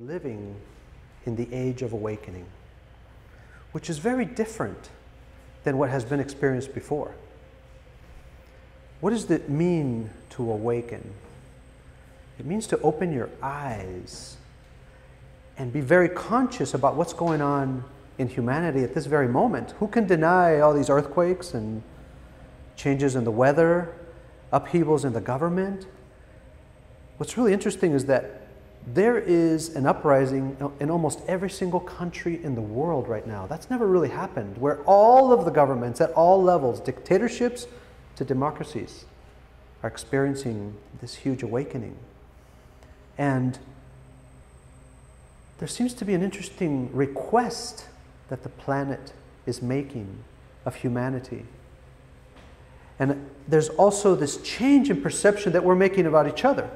living in the age of awakening, which is very different than what has been experienced before. What does it mean to awaken? It means to open your eyes and be very conscious about what's going on in humanity at this very moment. Who can deny all these earthquakes and changes in the weather, upheavals in the government? What's really interesting is that there is an uprising in almost every single country in the world right now. That's never really happened, where all of the governments at all levels, dictatorships to democracies, are experiencing this huge awakening. And there seems to be an interesting request that the planet is making of humanity. And there's also this change in perception that we're making about each other.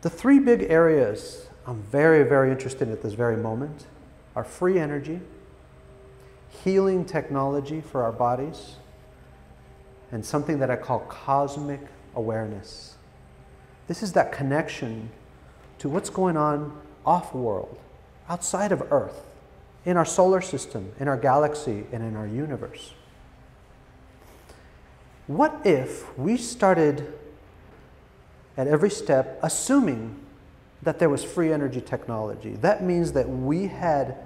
The three big areas I'm very, very interested in at this very moment are free energy, healing technology for our bodies, and something that I call cosmic awareness. This is that connection to what's going on off-world, outside of Earth, in our solar system, in our galaxy, and in our universe. What if we started at every step assuming that there was free energy technology? That means that we had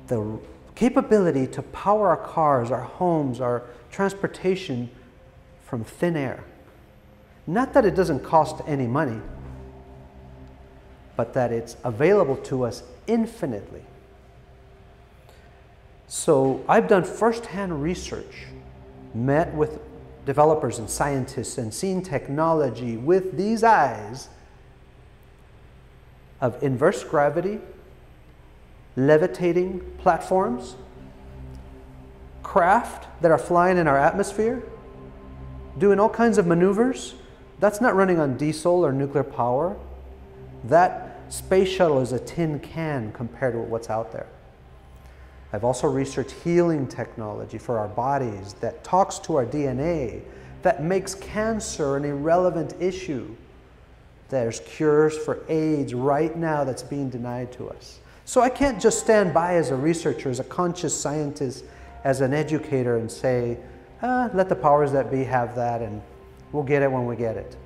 the capability to power our cars, our homes, our transportation from thin air. Not that it doesn't cost any money, but that it's available to us infinitely. So I've done firsthand research, met with developers and scientists, and seen technology with these eyes of inverse gravity, levitating platforms, craft that are flying in our atmosphere, doing all kinds of maneuvers. That's not running on diesel or nuclear power. That space shuttle is a tin can compared to what's out there. I've also researched healing technology for our bodies that talks to our DNA, that makes cancer an irrelevant issue. There's cures for AIDS right now that's being denied to us. So I can't just stand by as a researcher, as a conscious scientist, as an educator and say, let the powers that be have that and we'll get it when we get it.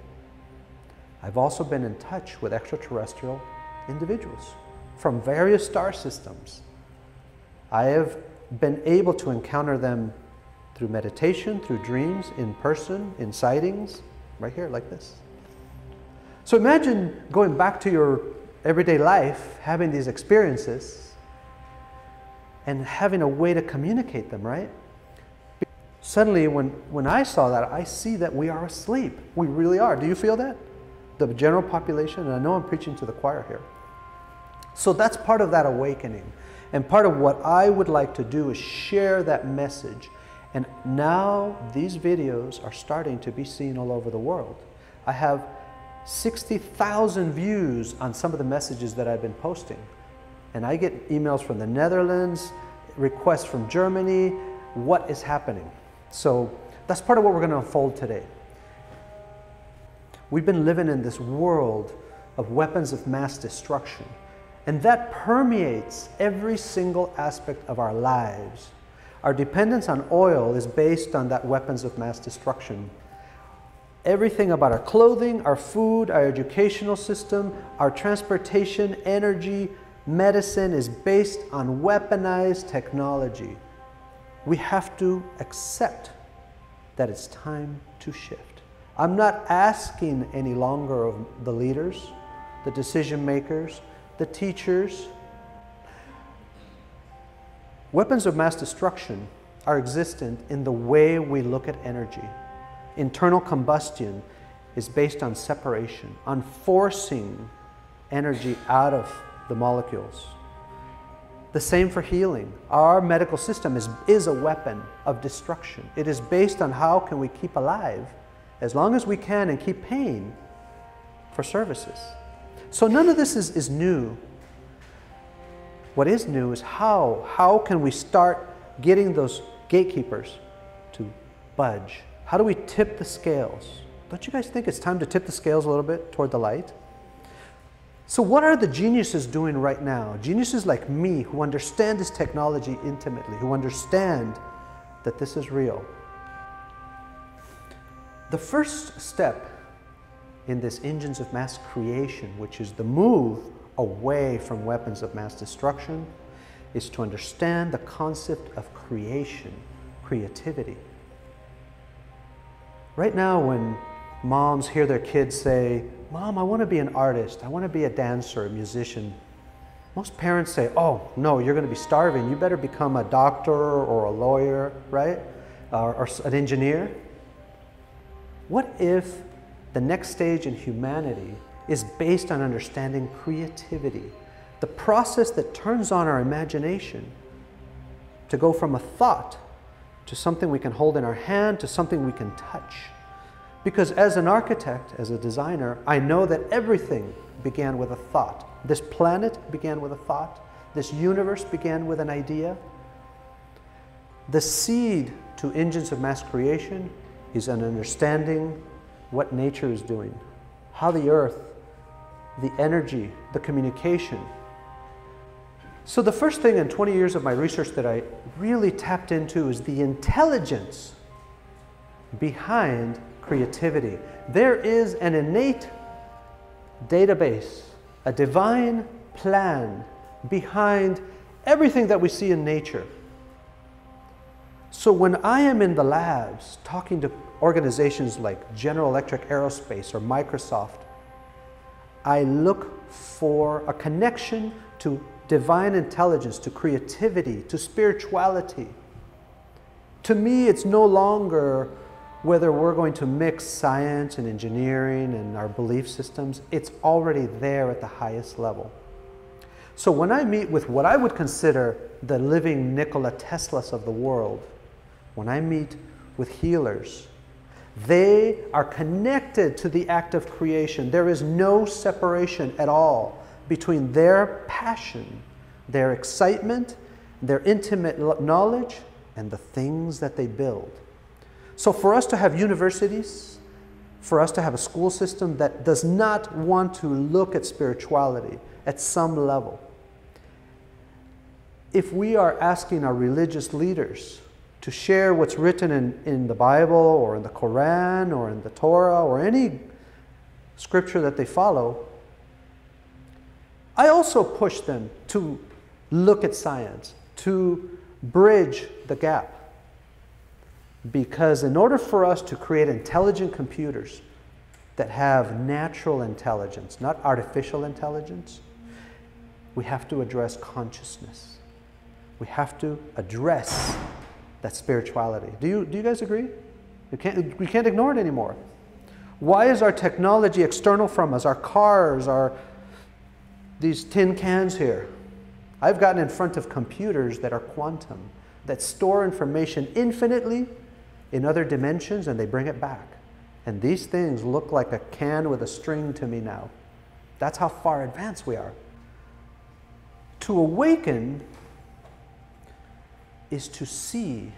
I've also been in touch with extraterrestrial individuals from various star systems. I have been able to encounter them through meditation, through dreams, in person, in sightings, right here, like this. So imagine going back to your everyday life, having these experiences, and having a way to communicate them, right? Suddenly, when I saw that, I see that we are asleep. We really are. Do you feel that? The general population, and I know I'm preaching to the choir here. So that's part of that awakening. And part of what I would like to do is share that message. And now these videos are starting to be seen all over the world. I have 60,000 views on some of the messages that I've been posting. And I get emails from the Netherlands, requests from Germany. What is happening? So that's part of what we're going to unfold today. We've been living in this world of weapons of mass destruction. And that permeates every single aspect of our lives. Our dependence on oil is based on that weapons of mass destruction. Everything about our clothing, our food, our educational system, our transportation, energy, medicine is based on weaponized technology. We have to accept that it's time to shift. I'm not asking any longer of the leaders, the decision makers, the teachers. Weapons of mass destruction are existent in the way we look at energy. Internal combustion is based on separation, on forcing energy out of the molecules. The same for healing. Our medical system is a weapon of destruction. It is based on how can we keep alive as long as we can and keep paying for services. So none of this is new. What is new is how can we start getting those gatekeepers to budge? How do we tip the scales? Don't you guys think it's time to tip the scales a little bit toward the light? So what are the geniuses doing right now? Geniuses like me who understand this technology intimately, who understand that this is real. The first step in this engines of mass creation, which is the move away from weapons of mass destruction, is to understand the concept of creation, creativity. Right now when moms hear their kids say, "Mom, I want to be an artist, I want to be a dancer, a musician," most parents say, "Oh, no, you're going to be starving. You better become a doctor or a lawyer, right? Or an engineer." What if the next stage in humanity is based on understanding creativity, the process that turns on our imagination to go from a thought to something we can hold in our hand, to something we can touch? Because as an architect, as a designer, I know that everything began with a thought. This planet began with a thought. This universe began with an idea. The seed to engines of mass creation is an understanding what nature is doing, how the earth, the energy, the communication. So the first thing in 20 years of my research that I really tapped into is the intelligence behind creativity. There is an innate database, a divine plan behind everything that we see in nature. So when I am in the labs talking to organizations like General Electric Aerospace or Microsoft, I look for a connection to divine intelligence, to creativity, to spirituality. To me, it's no longer whether we're going to mix science and engineering and our belief systems. It's already there at the highest level. So when I meet with what I would consider the living Nikola Teslas of the world, when I meet with healers, they are connected to the act of creation. There is no separation at all between their passion, their excitement, their intimate knowledge, and the things that they build. So for us to have universities, for us to have a school system that does not want to look at spirituality at some level, if we are asking our religious leaders to share what's written in the Bible or in the Quran or in the Torah or any scripture that they follow, I also push them to look at science, to bridge the gap. Because in order for us to create intelligent computers that have natural intelligence, not artificial intelligence, we have to address consciousness. We have to address that spirituality. Do you guys agree? We can't ignore it anymore. Why is our technology external from us? Our cars, these tin cans here. I've gotten in front of computers that are quantum, that store information infinitely in other dimensions and they bring it back. And these things look like a can with a string to me now. That's how far advanced we are. To awaken is to see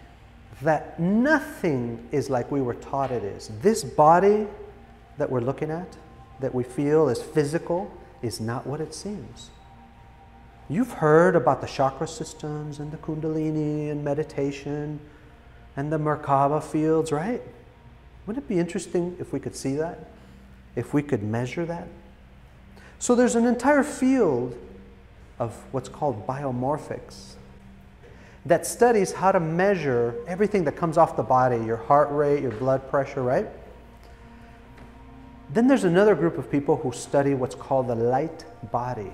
that nothing is like we were taught it is. This body that we're looking at, that we feel is physical, is not what it seems. You've heard about the chakra systems and the Kundalini and meditation and the Merkaba fields, right? Wouldn't it be interesting if we could see that? If we could measure that? So there's an entire field of what's called biomorphics that studies how to measure everything that comes off the body, your heart rate, your blood pressure, right? Then there's another group of people who study what's called the light body,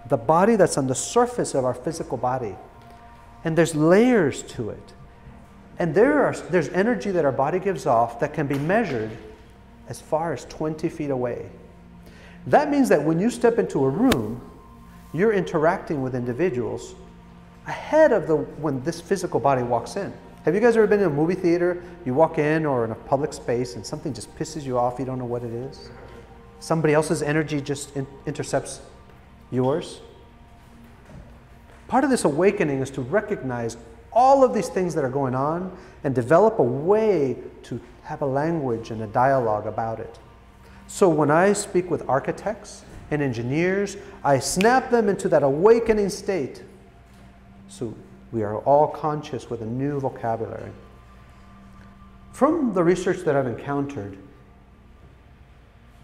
the body that's on the surface of our physical body. And there's layers to it. And there's energy that our body gives off that can be measured as far as 20 feet away. That means that when you step into a room, you're interacting with individuals ahead of when this physical body walks in. Have you guys ever been in a movie theater? You walk in or in a public space and something just pisses you off, you don't know what it is? Somebody else's energy just intercepts yours? Part of this awakening is to recognize all of these things that are going on and develop a way to have a language and a dialogue about it. So when I speak with architects and engineers, I snap them into that awakening state. So we are all conscious with a new vocabulary. From the research that I've encountered,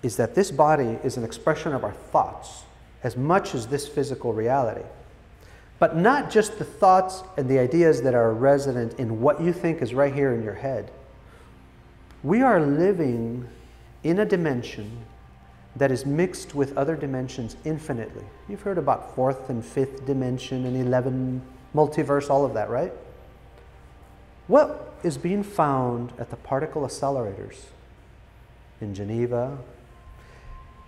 is that this body is an expression of our thoughts as much as this physical reality. But not just the thoughts and the ideas that are resident in what you think is right here in your head. We are living in a dimension that is mixed with other dimensions infinitely. You've heard about fourth and fifth dimension and 11 multiverse, all of that, right? What is being found at the particle accelerators in Geneva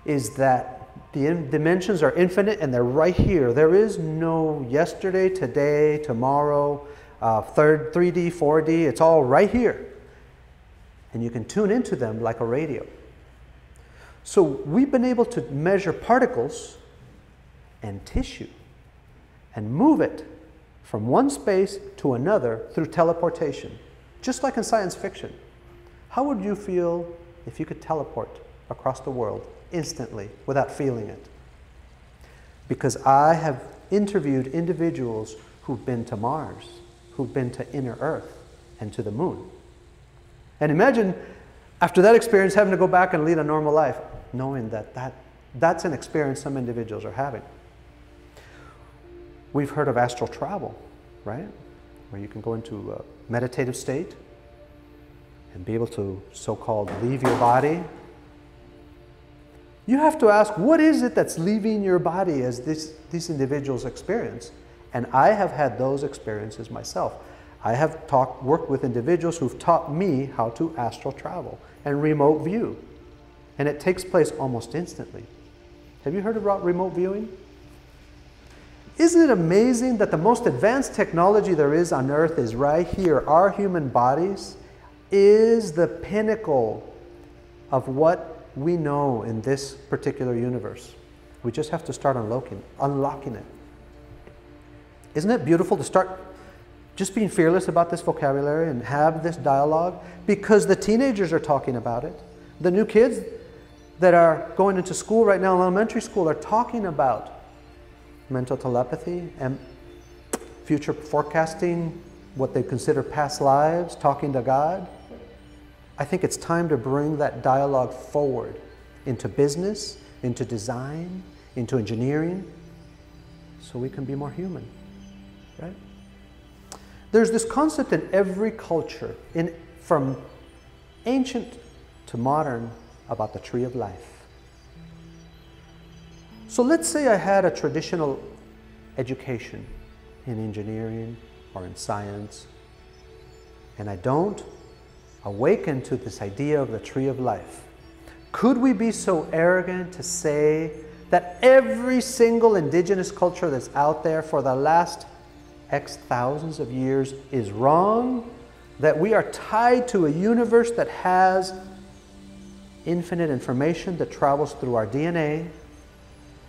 is that the dimensions are infinite and they're right here. There is no yesterday, today, tomorrow, 3D, 4D. It's all right here. And you can tune into them like a radio. So we've been able to measure particles and tissue and move it from one space to another through teleportation, just like in science fiction. How would you feel if you could teleport across the world instantly without feeling it? Because I have interviewed individuals who've been to Mars, who've been to inner Earth and to the moon. And imagine after that experience having to go back and lead a normal life, knowing that that's an experience some individuals are having. We've heard of astral travel, right? Where you can go into a meditative state and be able to so-called leave your body. You have to ask, what is it that's leaving your body as these individuals experience? And I have had those experiences myself. I have worked with individuals who've taught me how to astral travel and remote view. And it takes place almost instantly. Have you heard about remote viewing? Isn't it amazing that the most advanced technology there is on Earth is right here? Our human bodies is the pinnacle of what we know in this particular universe. We just have to start unlocking it. Isn't it beautiful to start just being fearless about this vocabulary and have this dialogue? Because the teenagers are talking about it. The new kids that are going into school right now, in elementary school, are talking about mental telepathy and future forecasting, what they consider past lives, talking to God. I think it's time to bring that dialogue forward into business, into design, into engineering, so we can be more human, right? There's this concept in every culture, from ancient to modern, about the tree of life. So let's say I had a traditional education in engineering or in science, and I don't awaken to this idea of the tree of life. Could we be so arrogant to say that every single indigenous culture that's out there for the last X thousands of years is wrong? That we are tied to a universe that has infinite information that travels through our DNA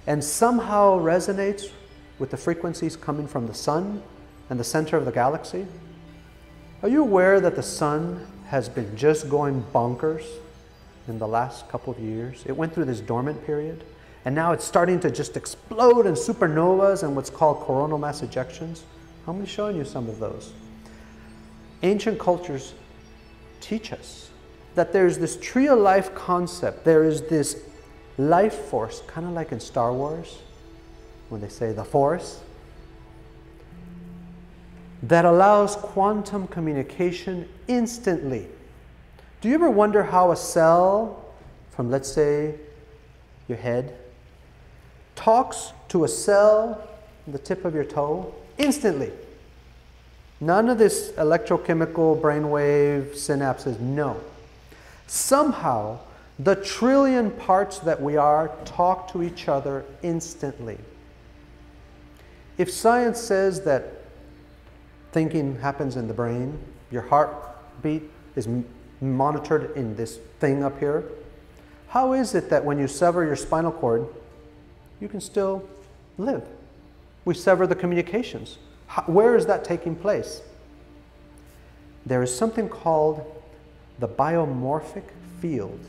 and somehow resonates with the frequencies coming from the sun and the center of the galaxy? Are you aware that the sun has been just going bonkers in the last couple of years? It went through this dormant period, and now it's starting to just explode in supernovas and what's called coronal mass ejections. I'm going to show you some of those. Ancient cultures teach us that there's this tree of life concept. There is this life force, kind of like in Star Wars, when they say the Force, that allows quantum communication instantly. Do you ever wonder how a cell from, let's say, your head, talks to a cell on the tip of your toe instantly? None of this electrochemical brainwave synapses, no. Somehow, the trillion parts that we are talk to each other instantly. If science says that thinking happens in the brain, your heartbeat is monitored in this thing up here, how is it that when you sever your spinal cord, you can still live? We sever the communications. Where is that taking place? There is something called the biomorphic field.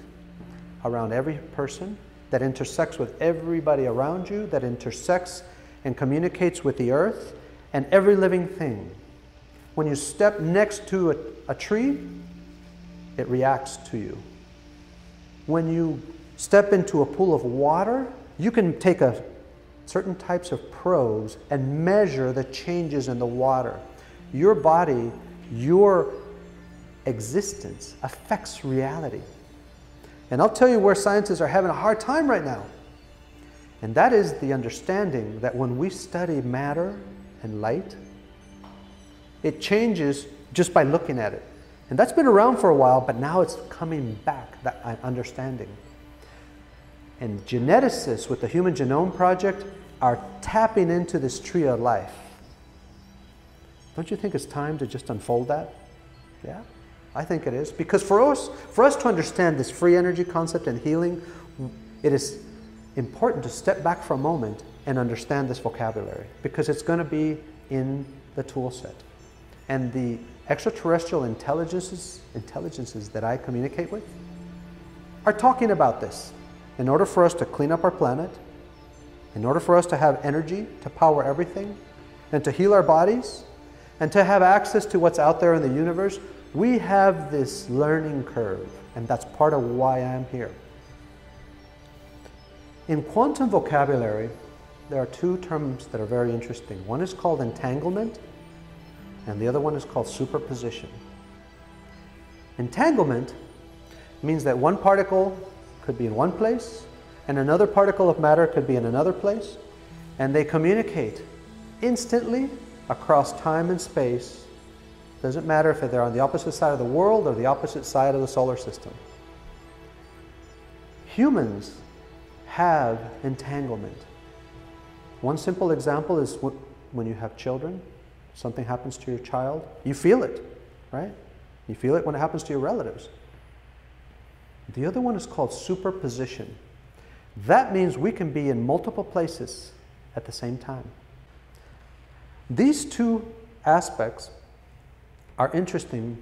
around every person, that intersects with everybody around you, that intersects and communicates with the earth and every living thing. When you step next to a tree, it reacts to you. When you step into a pool of water, you can take certain types of probes and measure the changes in the water. Your body, your existence affects reality. And I'll tell you where scientists are having a hard time right now. And that is the understanding that when we study matter and light, it changes just by looking at it. And that's been around for a while, but now it's coming back, that understanding. And geneticists with the Human Genome Project are tapping into this tree of life. Don't you think it's time to just unfold that? Yeah, I think it is. Because for us to understand this free energy concept and healing, it is important to step back for a moment and understand this vocabulary, because it's going to be in the tool set. And the extraterrestrial intelligences that I communicate with are talking about this. In order for us to clean up our planet, in order for us to have energy to power everything, and to heal our bodies, and to have access to what's out there in the universe, we have this learning curve, and that's part of why I'm here. In quantum vocabulary, there are two terms that are very interesting. One is called entanglement, and the other one is called superposition. Entanglement means that one particle could be in one place, and another particle of matter could be in another place, and they communicate instantly across time and space. Doesn't matter if they're on the opposite side of the world or the opposite side of the solar system. Humans have entanglement. One simple example is when you have children, something happens to your child, you feel it, right? You feel it when it happens to your relatives. The other one is called superposition. That means we can be in multiple places at the same time. These two aspects are interesting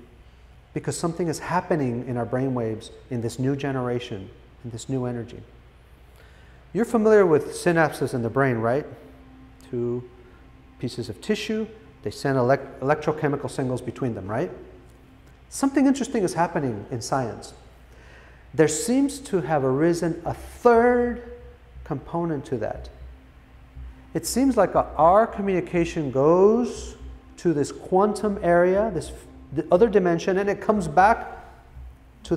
because something is happening in our brainwaves in this new generation, in this new energy. You're familiar with synapses in the brain, right? Two pieces of tissue, they send electrochemical signals between them, right? Something interesting is happening in science. There seems to have arisen a third component to that. It seems like our communication goes to this quantum area, the other dimension, and it comes back to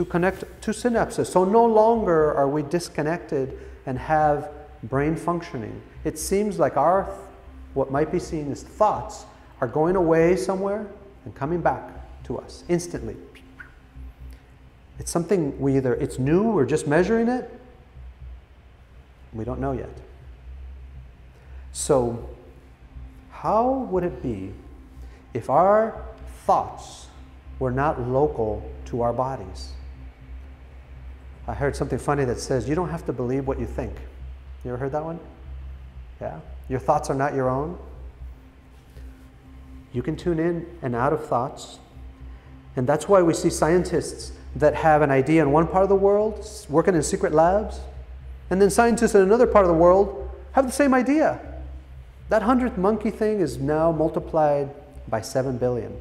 connect to synapses. So no longer are we disconnected and have brain functioning. It seems like what might be seen as thoughts are going away somewhere and coming back to us instantly. It's something it's new, we're just measuring it. We don't know yet. So how would it be if our thoughts were not local to our bodies? I heard something funny that says, you don't have to believe what you think. You ever heard that one? Yeah? Your thoughts are not your own. You can tune in and out of thoughts. And that's why we see scientists that have an idea in one part of the world, working in secret labs, and then scientists in another part of the world have the same idea. That 100th monkey thing is now multiplied by 7 billion.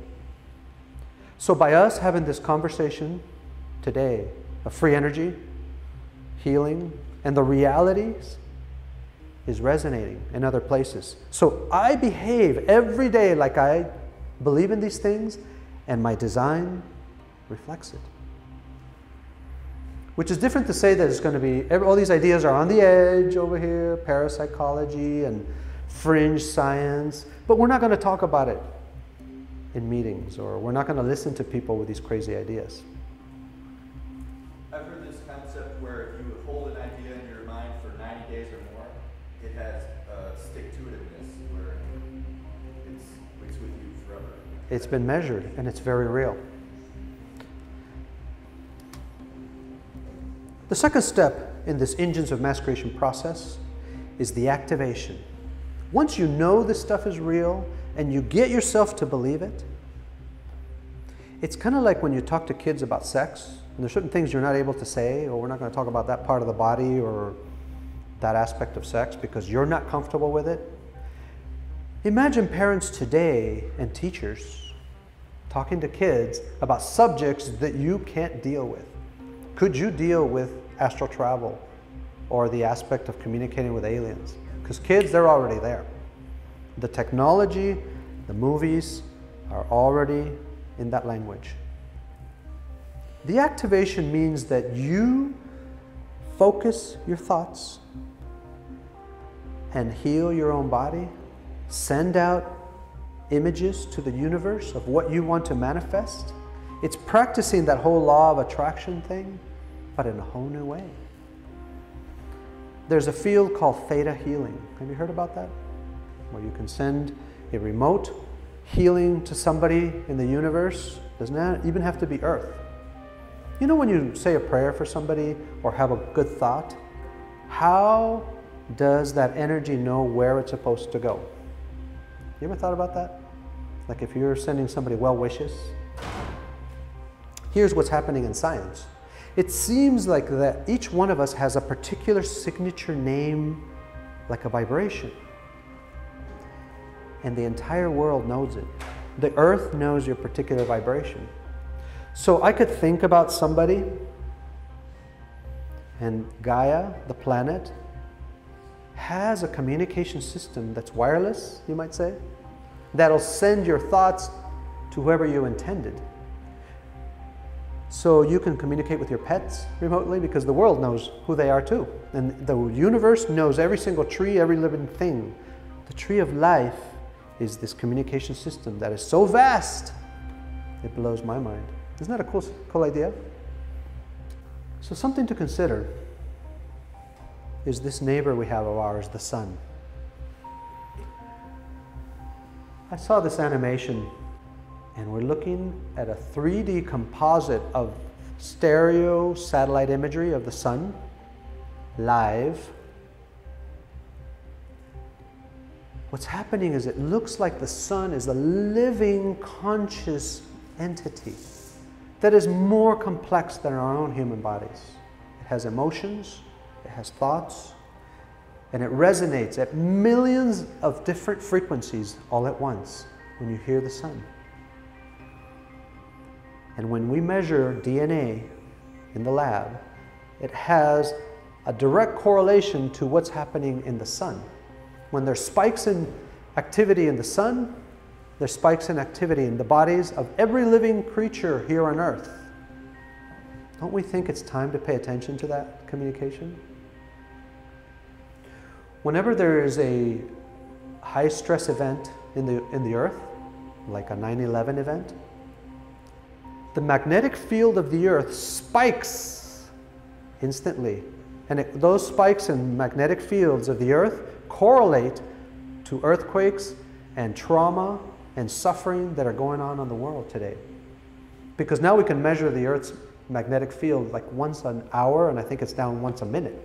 So by us having this conversation today of free energy, healing, and the realities is resonating in other places. So I behave every day like I believe in these things, and my design reflects it. Which is different to say that it's going to be, all these ideas are on the edge over here, parapsychology and fringe science, but we're not going to talk about it in meetings, or we're not going to listen to people with these crazy ideas. I've heard this concept where if you hold an idea in your mind for 90 days or more, it has a stick-to-itiveness where it's with you forever. It's been measured, and it's very real. The second step in this engines of mass creation process is the activation. Once you know this stuff is real and you get yourself to believe it, it's kind of like when you talk to kids about sex And there's certain things you're not able to say, or we're not going to talk about that part of the body or that aspect of sex because you're not comfortable with it. Imagine parents today and teachers talking to kids about subjects that you can't deal with. Could you deal with astral travel or the aspect of communicating with aliens? Because kids, they're already there. The technology, the movies are already in that language. The activation means that you focus your thoughts and heal your own body, send out images to the universe of what you want to manifest. It's practicing that whole law of attraction thing, but in a whole new way. There's a field called theta healing. Have you heard about that? Where you can send a remote healing to somebody in the universe. Doesn't that even have to be Earth. You know when you say a prayer for somebody or have a good thought, how does that energy know where it's supposed to go? You ever thought about that? Like if you're sending somebody well wishes. Here's what's happening in science. It seems like that each one of us has a particular signature name, like a vibration. And the entire world knows it. The earth knows your particular vibration. So I could think about somebody, and Gaia, the planet, has a communication system that's wireless, you might say, that'll send your thoughts to whoever you intended. So you can communicate with your pets remotely because the world knows who they are too. And the universe knows every single tree, every living thing. The tree of life is this communication system that is so vast, it blows my mind. Isn't that a cool idea? So something to consider is this neighbor we have of ours, the sun. I saw this animation and we're looking at a 3D composite of stereo satellite imagery of the sun live. What's happening is it looks like the sun is a living conscious entity that is more complex than our own human bodies. It has emotions, it has thoughts, and it resonates at millions of different frequencies all at once when you hear the sun. And when we measure DNA in the lab, it has a direct correlation to what's happening in the sun. When there's spikes in activity in the sun, there's spikes in activity in the bodies of every living creature here on Earth. Don't we think it's time to pay attention to that communication? Whenever there is a high stress event in the Earth, like a 9/11 event, the magnetic field of the Earth spikes instantly. And those spikes in magnetic fields of the Earth correlate to earthquakes and trauma and suffering that are going on the world today. Because now we can measure the Earth's magnetic field like once an hour, and I think it's down once a minute.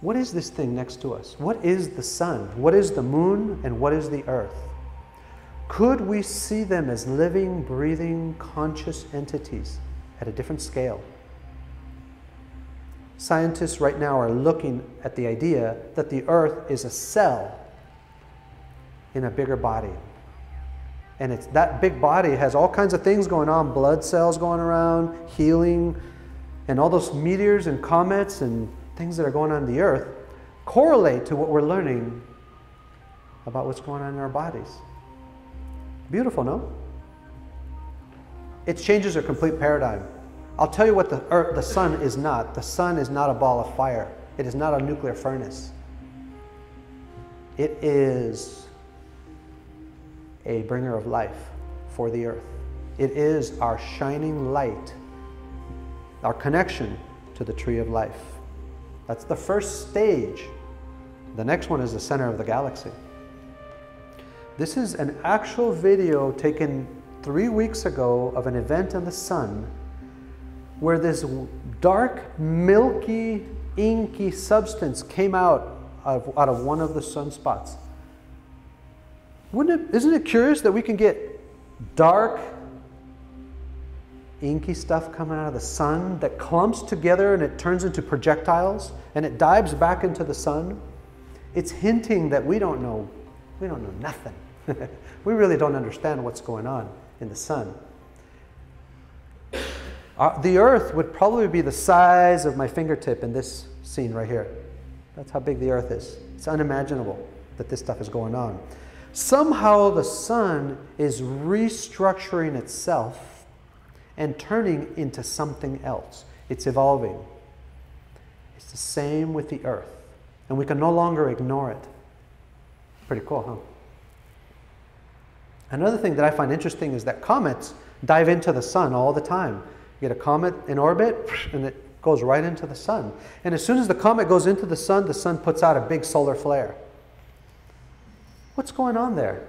What is this thing next to us? What is the sun? What is the moon? And what is the Earth? Could we see them as living, breathing, conscious entities at a different scale? Scientists right now are looking at the idea that the Earth is a cell in a bigger body. And that big body has all kinds of things going on, blood cells going around, healing, and all those meteors and comets and things that are going on in the Earth correlate to what we're learning about what's going on in our bodies. Beautiful, no? It changes a complete paradigm. I'll tell you what the sun is not. The sun is not a ball of fire. It is not a nuclear furnace. It is a bringer of life for the Earth. It is our shining light, our connection to the tree of life. That's the first stage. The next one is the center of the galaxy. This is an actual video taken 3 weeks ago of an event in the sun where this dark, milky, inky substance came out of one of the sunspots. Isn't it curious that we can get dark, inky stuff coming out of the sun that clumps together and it turns into projectiles and it dives back into the sun. It's hinting that we don't know nothing. We really don't understand what's going on in the sun. The Earth would probably be the size of my fingertip in this scene right here. That's how big the Earth is. It's unimaginable that this stuff is going on. Somehow the sun is restructuring itself and turning into something else. It's evolving. It's the same with the Earth. And we can no longer ignore it. Pretty cool, huh? Another thing that I find interesting is that comets dive into the sun all the time. You get a comet in orbit, and it goes right into the sun. And as soon as the comet goes into the sun puts out a big solar flare. What's going on there?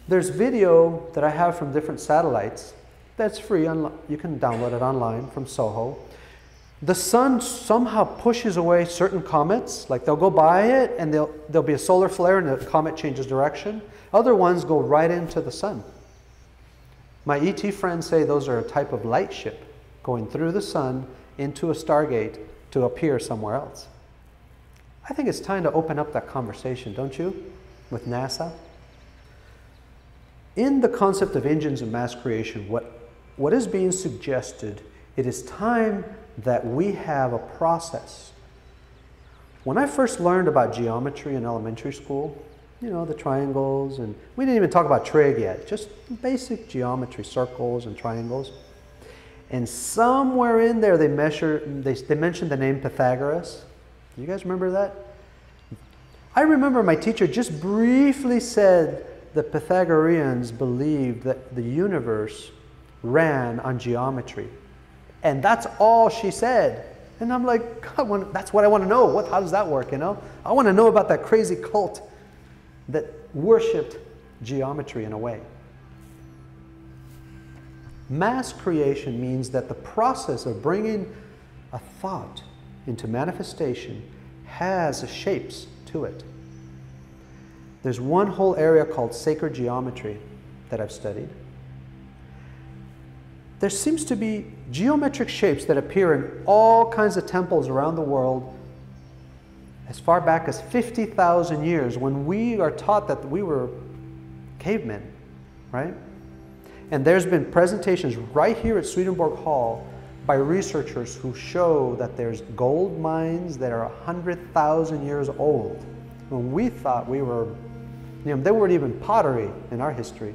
There's video that I have from different satellites that's free. You can download it online from Soho. The sun somehow pushes away certain comets, like they'll go by it and there'll be a solar flare and the comet changes direction. Other ones go right into the sun. My ET friends say those are a type of light ship going through the sun into a stargate to appear somewhere else. I think it's time to open up that conversation, don't you, with NASA? In the concept of engines of mass creation, what is being suggested, it is time that we have a process. When I first learned about geometry in elementary school, you know, the triangles, and we didn't even talk about trig yet, just basic geometry, circles and triangles. And somewhere in there they mentioned the name Pythagoras. You guys remember that? I remember my teacher just briefly said that Pythagoreans believed that the universe ran on geometry. And that's all she said. And I'm like, God, that's what I want to know. How does that work, you know? I want to know about that crazy cult that worshipped geometry in a way. Mass creation means that the process of bringing a thought into manifestation has shapes to it. There's one whole area called sacred geometry that I've studied. There seems to be geometric shapes that appear in all kinds of temples around the world as far back as 50,000 years, when we are taught that we were cavemen, right? And there's been presentations right here at Swedenborg Hall by researchers who show that there's gold mines that are 100,000 years old, when we thought we were, you know, there weren't even pottery in our history.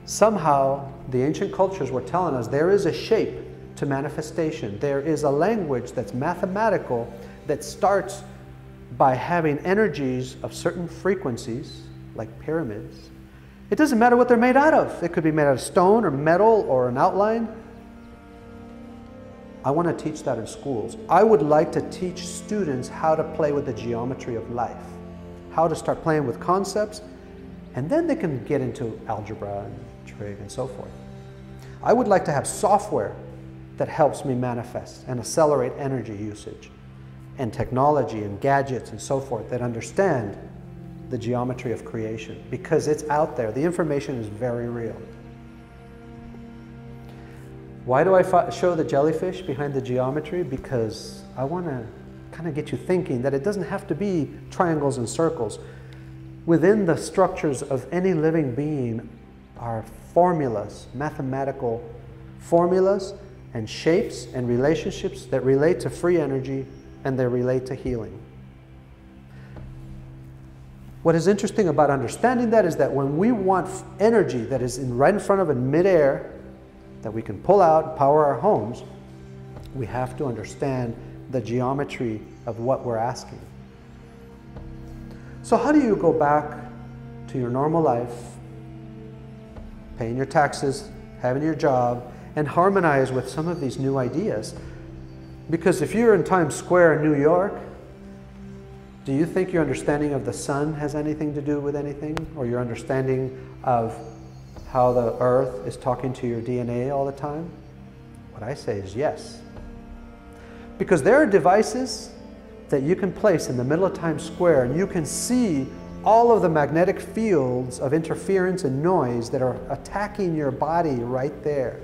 Somehow, the ancient cultures were telling us there is a shape to manifestation. There is a language that's mathematical that starts by having energies of certain frequencies, like pyramids. It doesn't matter what they're made out of. It could be made out of stone or metal or an outline. I want to teach that in schools. I would like to teach students how to play with the geometry of life, how to start playing with concepts, and then they can get into algebra and trig and so forth. I would like to have software that helps me manifest and accelerate energy usage, and technology and gadgets and so forth that understand the geometry of creation, because it's out there. The information is very real. Why do I show the jellyfish behind the geometry? Because I want to kind of get you thinking that it doesn't have to be triangles and circles. Within the structures of any living being are formulas, mathematical formulas and shapes and relationships that relate to free energy and they relate to healing. What is interesting about understanding that is that when we want energy that is right in front of it, midair, that we can pull out, power our homes, we have to understand the geometry of what we're asking. So how do you go back to your normal life, paying your taxes, having your job, and harmonize with some of these new ideas? Because if you're in Times Square in New York, do you think your understanding of the sun has anything to do with anything? Or your understanding of how the earth is talking to your DNA all the time? What I say is yes. Because there are devices that you can place in the middle of Times Square and you can see all of the magnetic fields of interference and noise that are attacking your body right there.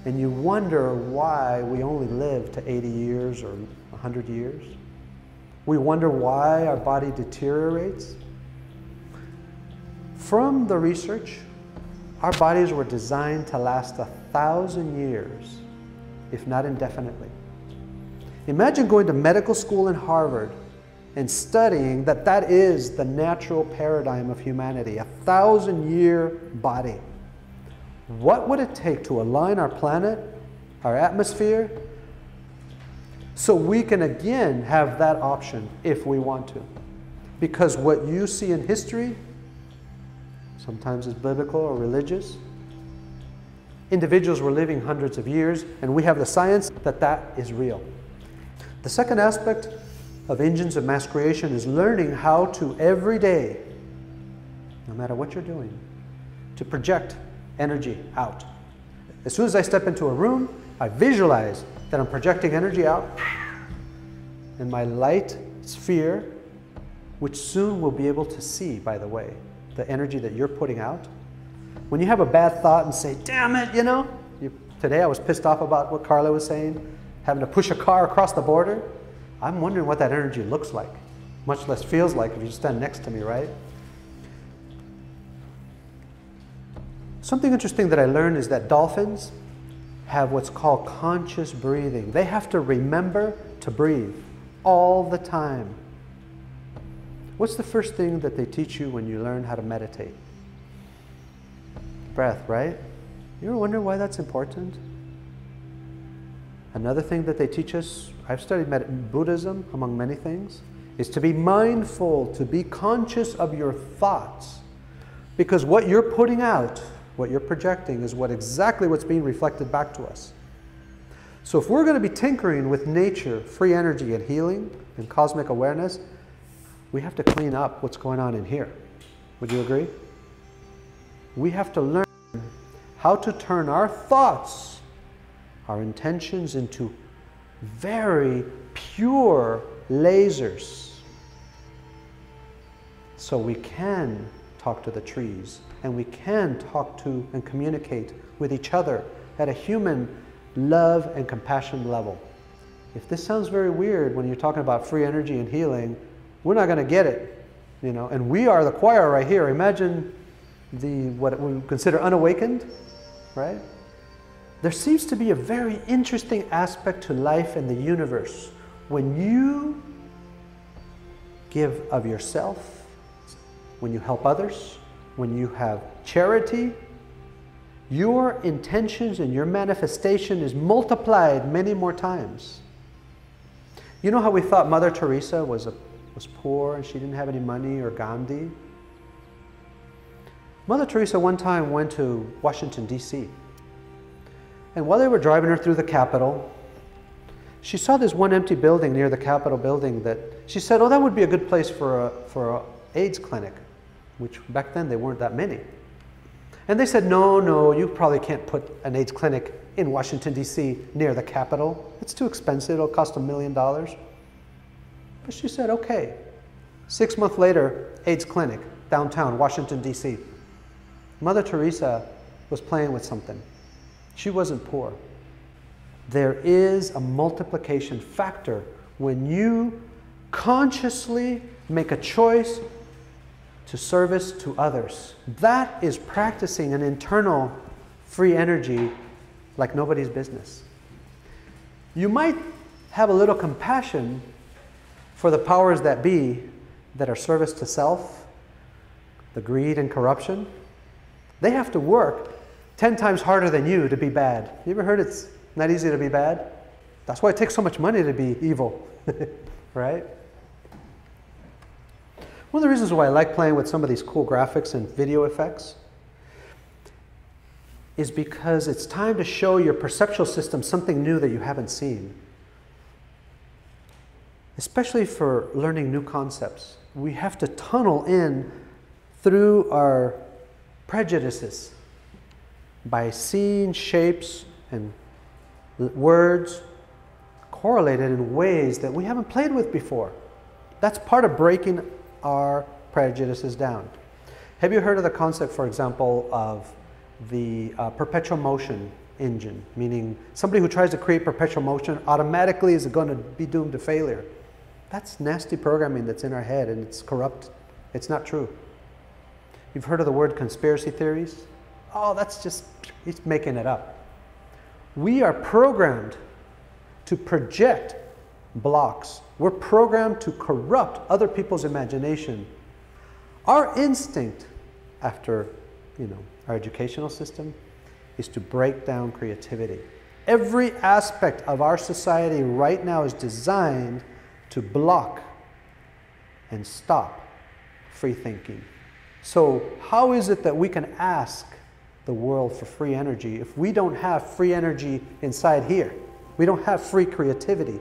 And you wonder why we only live to 80 years or 100 years. We wonder why our body deteriorates. From the research, our bodies were designed to last 1,000 years, if not indefinitely. Imagine going to medical school in Harvard and studying that that is the natural paradigm of humanity, 1,000-year body. What would it take to align our planet, our atmosphere, so we can again have that option if we want to? Because what you see in history, sometimes it's biblical or religious, individuals were living hundreds of years, and we have the science that that is real. The second aspect of engines of mass creation is learning how to every day, no matter what you're doing, to project energy out. As soon as I step into a room, I visualize that I'm projecting energy out in my light sphere, which soon we'll be able to see, by the way, the energy that you're putting out. When you have a bad thought and say, damn it, you know, today I was pissed off about what Carla was saying, having to push a car across the border. I'm wondering what that energy looks like, much less feels like if you stand next to me, right? Something interesting that I learned is that dolphins have what's called conscious breathing. They have to remember to breathe all the time. What's the first thing that they teach you when you learn how to meditate? Breath, right? You ever wonder why that's important? Another thing that they teach us, I've studied Buddhism, among many things, is to be mindful, to be conscious of your thoughts. Because what you're putting out, what you're projecting, is exactly what's being reflected back to us. So if we're going to be tinkering with nature, free energy, and healing, and cosmic awareness, we have to clean up what's going on in here. Would you agree? We have to learn how to turn our thoughts, our intentions, into very pure lasers, so we can talk to the trees, and we can talk to and communicate with each other at a human love and compassion level. If this sounds very weird when you're talking about free energy and healing, we're not going to get it, you know. And we are the choir right here. Imagine what we consider unawakened, right? There seems to be a very interesting aspect to life in the universe. When you give of yourself, when you help others, when you have charity, your intentions and your manifestation is multiplied many more times. You know how we thought Mother Teresa was poor and she didn't have any money, or Gandhi? Mother Teresa one time went to Washington, D.C. And while they were driving her through the Capitol, she saw this one empty building near the Capitol building that she said, oh, that would be a good place for an AIDS clinic, which back then they weren't that many. And they said, no, you probably can't put an AIDS clinic in Washington, D.C. near the Capitol. It's too expensive. It'll cost $1 million. But she said, okay. 6 months later, AIDS clinic, downtown Washington, D.C. Mother Teresa was playing with something. She wasn't poor. There is a multiplication factor when you consciously make a choice to service to others. That is practicing an internal free energy like nobody's business. You might have a little compassion for the powers that be that are service to self, the greed and corruption. They have to work 10 times harder than you to be bad. You ever heard it's not easy to be bad? That's why it takes so much money to be evil, right? One of the reasons why I like playing with some of these cool graphics and video effects is because it's time to show your perceptual system something new that you haven't seen. Especially for learning new concepts. We have to tunnel in through our prejudices by seeing shapes and words correlated in ways that we haven't played with before. That's part of breaking our prejudices down. Have you heard of the concept, for example, of the perpetual motion engine? Meaning somebody who tries to create perpetual motion automatically is going to be doomed to failure. That's nasty programming that's in our head, and it's corrupt. It's not true. You've heard of the word conspiracy theories? Oh, that's just, he's making it up. We are programmed to project blocks. We're programmed to corrupt other people's imagination. Our instinct, after our educational system, is to break down creativity. Every aspect of our society right now is designed to block and stop free thinking. So how is it that we can ask the world for free energy if we don't have free energy inside here? We don't have free creativity.